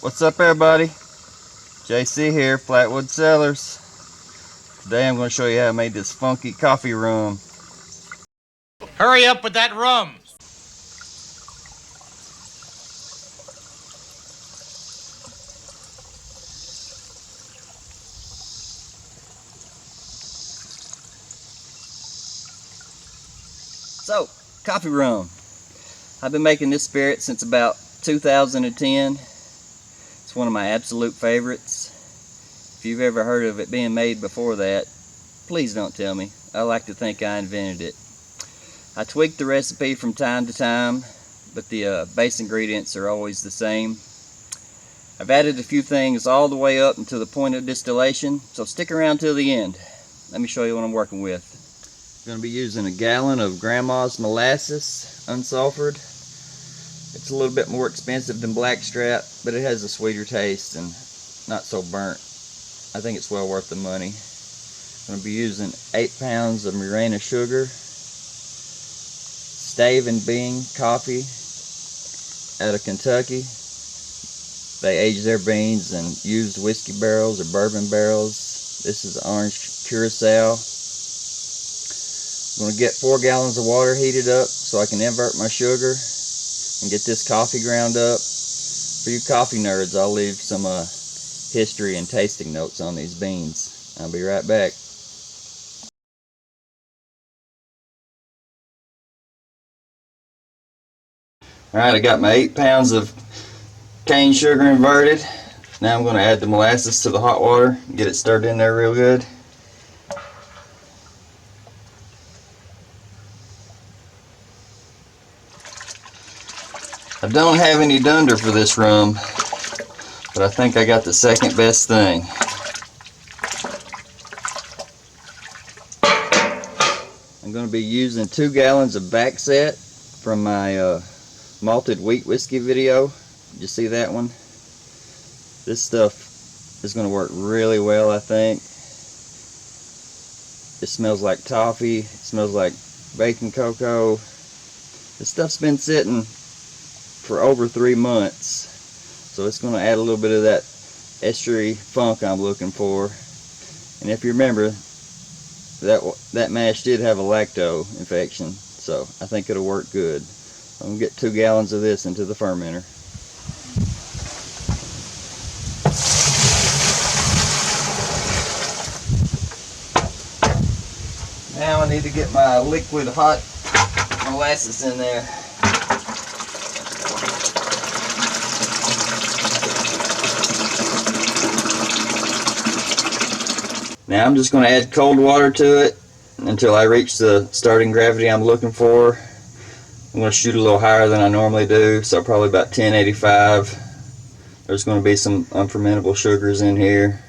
What's up, everybody? JC here, Flatwood Cellars. Today I'm going to show you how I made this funky coffee rum. Hurry up with that rum! So, coffee rum. I've been making this spirit since about 2010. It's one of my absolute favorites. If you've ever heard of it being made before that, please don't tell me. I like to think I invented it. I tweak the recipe from time to time, but the base ingredients are always the same. I've added a few things all the way up until the point of distillation, so stick around till the end. Let me show you what I'm working with. I'm going to be using a gallon of Grandma's molasses, unsulfured. It's a little bit more expensive than blackstrap, but it has a sweeter taste and not so burnt. I think it's well worth the money. I'm going to be using 8 pounds of Murena sugar, Stave and Bean coffee out of Kentucky. They age their beans in used whiskey barrels or bourbon barrels. This is orange curacao. I'm going to get 4 gallons of water heated up so I can invert my sugar and get this coffee ground up. For you coffee nerds, I'll leave some history and tasting notes on these beans. I'll be right back. Alright, I got my 8 pounds of cane sugar inverted. Now I'm going to add the molasses to the hot water and get it stirred in there real good. I don't have any dunder for this rum, but I think I got the second best thing. I'm going to be using 2 gallons of back set from my malted wheat whiskey video. Did you see that one? This stuff is going to work really well, I think. It smells like toffee. It smells like baking cocoa. This stuff's been sitting for over 3 months, so it's going to add a little bit of that estery funk I'm looking for. And if you remember, that mash did have a lacto infection, so I think it'll work good. I'm going to get 2 gallons of this into the fermenter. Now I need to get my liquid hot molasses in there. Now I'm just going to add cold water to it until I reach the starting gravity I'm looking for. I'm going to shoot a little higher than I normally do, so probably about 1085. There's going to be some unfermentable sugars in here,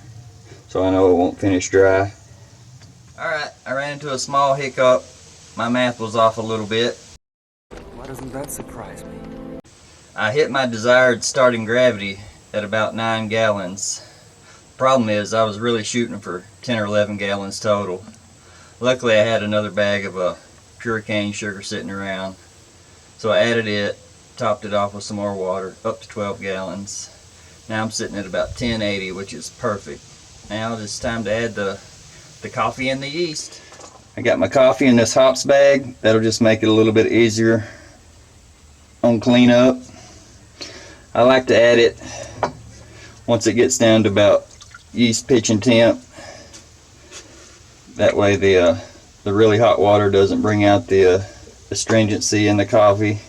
so I know it won't finish dry. Alright, I ran into a small hiccup. My math was off a little bit. Why doesn't that surprise me? I hit my desired starting gravity at about 9 gallons. Problem is, I was really shooting for 10 or 11 gallons total. Luckily, I had another bag of pure cane sugar sitting around, so I added it, topped it off with some more water, up to 12 gallons. Now I'm sitting at about 1080, which is perfect. Now it's time to add the coffee and the yeast. I got my coffee in this hops bag. That'll just make it a little bit easier on cleanup. I like to add it once it gets down to about yeast pitch and temp. That way the really hot water doesn't bring out the astringency in the coffee.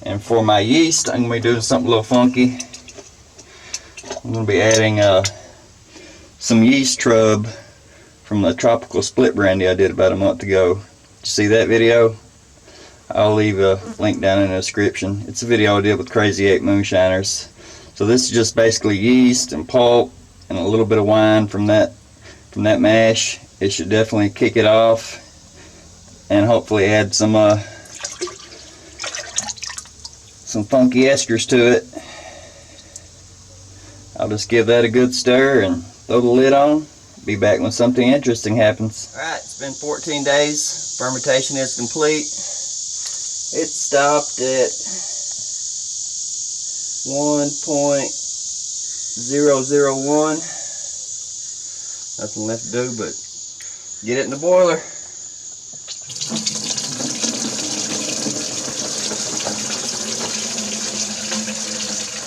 And for my yeast, I'm going to be doing something a little funky. I'm going to be adding some yeast trub from the tropical split brandy I did about a month ago. Did you see that video? I'll leave a link down in the description. It's a video I did with Crazy 8 Moonshiners. So this is just basically yeast and pulp and a little bit of wine from that mash. It should definitely kick it off and hopefully add some funky esters to it. I'll just give that a good stir and throw the lid on. Be back when something interesting happens. Alright, it's been 14 days. Fermentation is complete. It stopped at 1.001. Nothing left to do but get it in the boiler.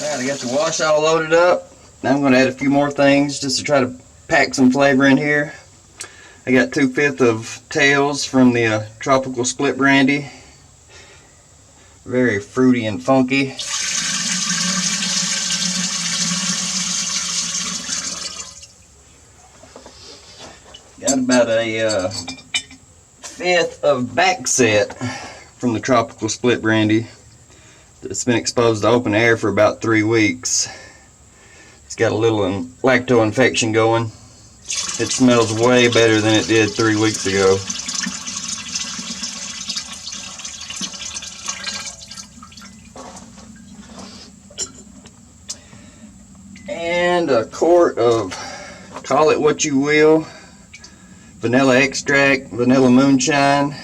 Alright, I got the wash all loaded up. Now I'm going to add a few more things just to try to pack some flavor in here. I got 2/5 of tails from the tropical split brandy. Very fruity and funky. Got about a 1/5 of back set from the tropical split brandy. It's been exposed to open air for about 3 weeks. It's got a little lacto infection going. It smells way better than it did 3 weeks ago. And a quart of, call it what you will, vanilla extract, vanilla moonshine.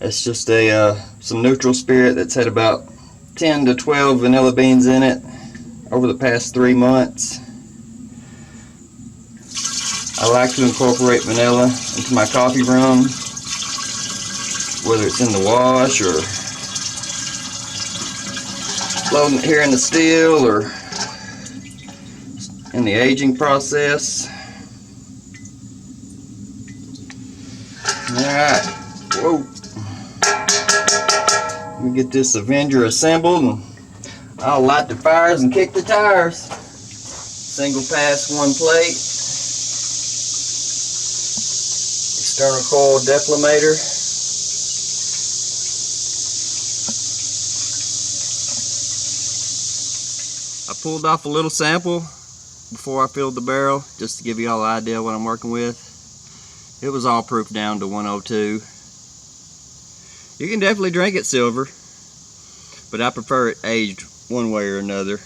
It's just some neutral spirit that's had about 10 to 12 vanilla beans in it over the past 3 months. I like to incorporate vanilla into my coffee rum, whether it's in the wash or loading it here in the still or in the aging process. Alright, whoa. Let me get this Avenger assembled and I'll light the fires and kick the tires. Single pass, 1 plate. External coil deflator. I pulled off a little sample before I filled the barrel just to give you all an idea what I'm working with. It was all proof down to 102. You can definitely drink it silver, but I prefer it aged one way or another.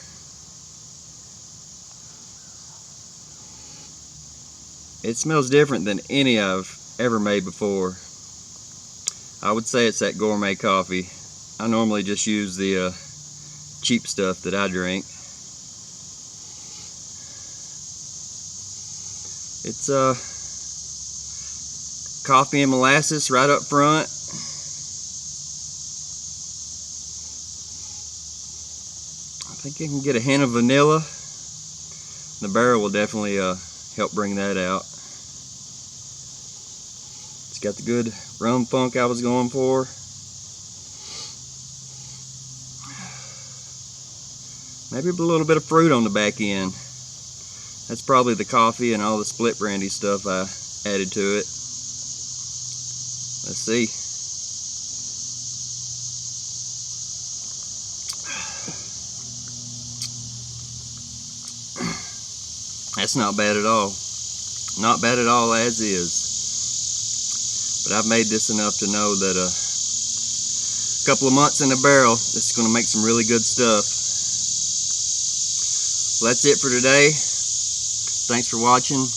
It smells different than any I've ever made before. I would say it's that gourmet coffee. I normally just use the cheap stuff that I drink. It's coffee and molasses right up front. I think you can get a hint of vanilla. The barrel will definitely help bring that out. It's got the good rum funk I was going for. Maybe a little bit of fruit on the back end. That's probably the coffee and all the split brandy stuff I added to it. Let's see. That's not bad at all. Not bad at all as is. But I've made this enough to know that a couple of months in the barrel, this is going to make some really good stuff. Well, that's it for today. Thanks for watching.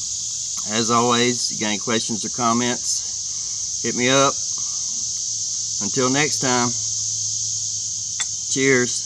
As always, you got any questions or comments, hit me up. Until next time, cheers.